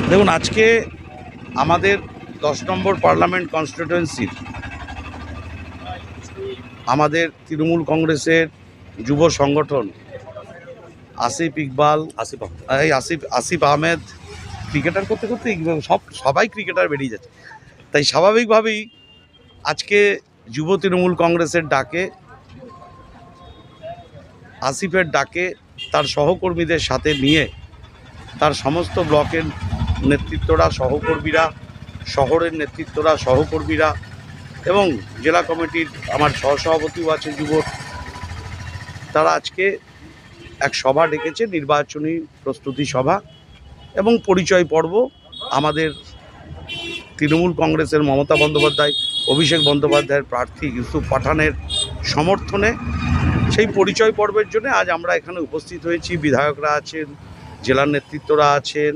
দেখুন, আজকে আমাদের 10 নম্বর পার্লামেন্ট কনস্টিটিউয়েন্সির আমাদের তৃণমূল কংগ্রেসের যুব সংগঠন আসিফ ইকবাল, আসিফ আহমেদ ক্রিকেটার করতে করতে সবাই ক্রিকেটার বেরিয়ে যাচ্ছে। তাই স্বাভাবিকভাবেই আজকে যুব তৃণমূল কংগ্রেসের ডাকে, আসিফের ডাকে তার সহকর্মীদের সাথে নিয়ে তার সমস্ত ব্লকের নেতৃত্বরা, সহকর্মীরা, শহরের নেতৃত্বরা, সহকর্মীরা এবং জেলা কমিটির আমার সহসভাপতিও আছে যুবর, তারা আজকে এক সভা ডেকেছে, নির্বাচনী প্রস্তুতি সভা এবং পরিচয় পর্ব। আমাদের তৃণমূল কংগ্রেসের মমতা বন্দ্যোপাধ্যায়, অভিষেক বন্দ্যোপাধ্যায়ের প্রার্থী ইউসুফ পাঠানের সমর্থনে সেই পরিচয় পর্বের জন্য আজ আমরা এখানে উপস্থিত হয়েছি। বিধায়করা আছেন, জেলার নেতৃত্বরা আছেন,